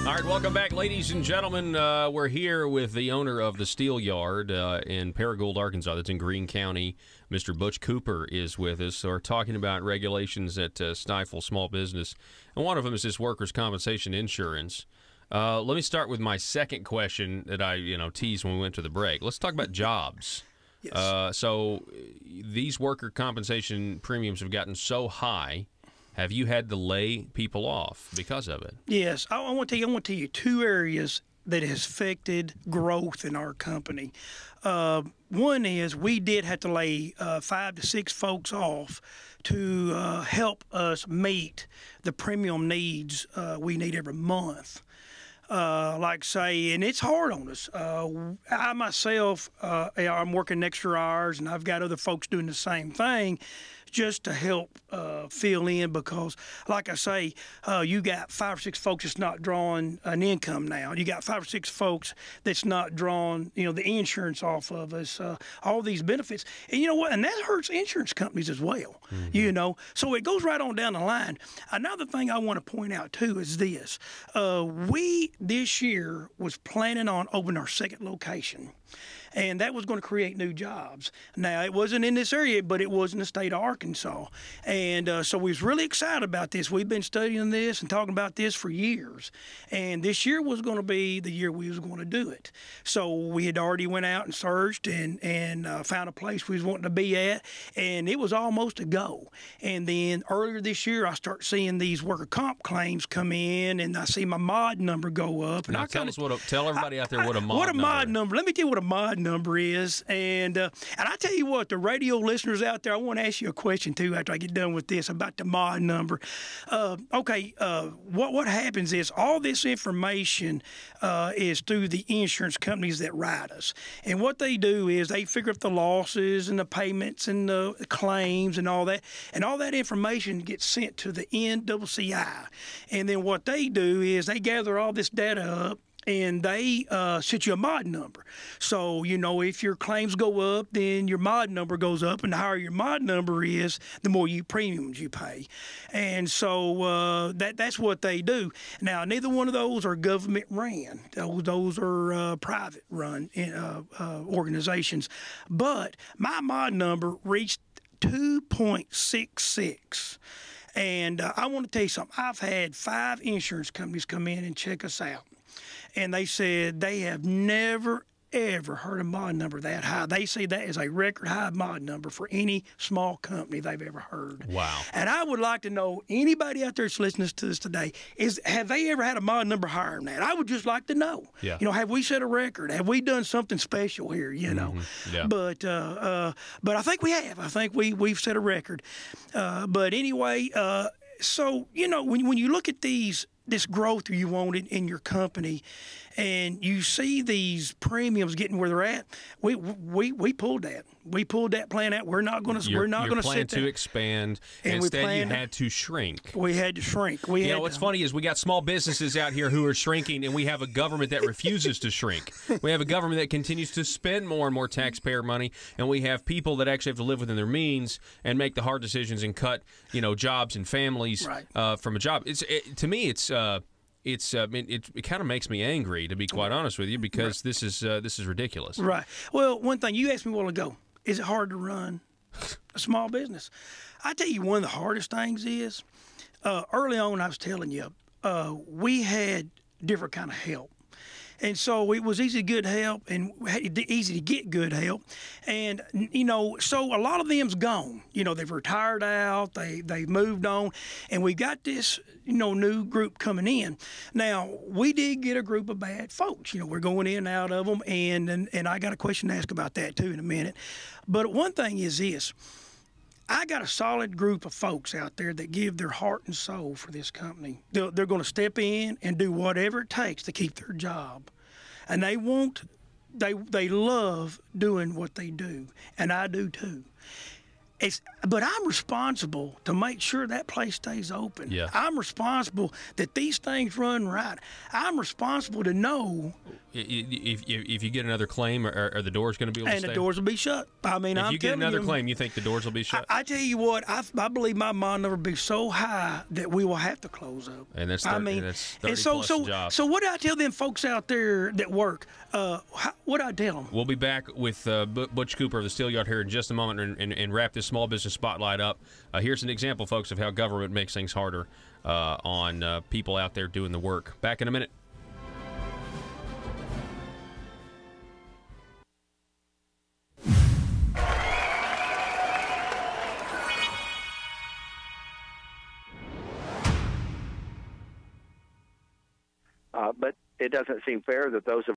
All right, welcome back, ladies and gentlemen. We're here with the owner of the Steel Yard in Paragould, Arkansas. That's in Greene County. Mr. Butch Cooper is with us. So we're talking about regulations that stifle small business, and one of them is this workers' compensation insurance. Let me start with my second question that I teased when we went to the break. Let's talk about jobs. Yes. So these worker compensation premiums have gotten so high. Have you had to lay people off because of it? Yes. I want to tell you two areas that has affected growth in our company. One is we did have to lay 5 to 6 folks off to help us meet the premium needs we need every month. Like say, and it's hard on us. I myself, I'm working extra hours, and I've got other folks doing the same thing, just to help fill in, because, like I say, you got 5 or 6 folks that's not drawing an income now. You got 5 or 6 folks that's not drawing, the insurance off of us, all these benefits, and you know what? And that hurts insurance companies as well. Mm-hmm. So it goes right on down the line. Another thing I want to point out too is this: we this year was planning on opening our second location, and that was going to create new jobs. Now, it wasn't in this area, but it was in the state of Arkansas. And so we was really excited about this. We've been studying this and talking about this for years. And this year was going to be the year we was going to do it. So we had already went out and searched and found a place we was wanting to be at, and it was almost a go. And then earlier this year, I start seeing these worker comp claims come in, and I see my mod number go up. And now, tell everybody out there what a mod number. Let me tell you what a mod number is, and I tell you what, the radio listeners out there, I want to ask you a question too after I get done with this about the mod number. What happens is all this information is through the insurance companies that write us, and what they do is they figure up the losses and the payments and the claims and all that information gets sent to the NCCI, and then what they do is they gather all this data up, and they set you a mod number. So, if your claims go up, then your mod number goes up, and the higher your mod number is, the more premiums you pay. And so that's what they do. Now, neither one of those are government ran. Those are private run organizations. But my mod number reached 2.66. And I want to tell you something. I've had 5 insurance companies come in and check us out, and they said they have never, ever heard a mod number that high. They say that is a record high mod number for any small company they've ever heard. Wow. And I would like to know, anybody out there that's listening to this today, have they ever had a mod number higher than that? I would just like to know. Yeah. Have we set a record? Have we done something special here, Mm-hmm. Yeah. But I think we have. I think we've set a record. But anyway, so, when you look at this growth you wanted in your company, and you see these premiums getting where they're at, we pulled that. We pulled that plan out. We're not going to sit there. To expand, and instead you had to shrink. We had to shrink. What's funny is we got small businesses out here who are shrinking, and we have a government that refuses to shrink. We have a government that continues to spend more and more taxpayer money, and we have people that actually have to live within their means and make the hard decisions and cut, jobs and families from a job. To me, it kind of makes me angry, to be quite honest with you, because this is ridiculous. Right. Well, one thing you asked me a while ago, is it hard to run a small business? I tell you, one of the hardest things is early on. I was telling you, we had different kind of help. And so it was easy to get help, and easy to get good help. And, so a lot of them's gone. They've retired out, they've moved on, and we got this, new group coming in. Now, we did get a group of bad folks. We're going in and out of them, and I got a question to ask about that, too, in a minute. But one thing is this. I got a solid group of folks out there that give their heart and soul for this company. They're going to step in and do whatever it takes to keep their job. And they love doing what they do, and I do too. But I'm responsible to make sure that place stays open. Yeah. I'm responsible that these things run right. I'm responsible to know if you get another claim, are the doors going to be able to stay? And the doors will be shut. I mean, if I'm you get telling another you, claim, you think the doors will be shut? I tell you what, I believe my monitor will be so high that we will have to close up. And that's 30 so plus jobs. So what do I tell them folks out there that work? What do I tell them? We'll be back with Butch Cooper of the Steel Yard here in just a moment and wrap this small business spotlight up. Here's an example, folks, of how government makes things harder on people out there doing the work. Back in a minute. But it doesn't seem fair that those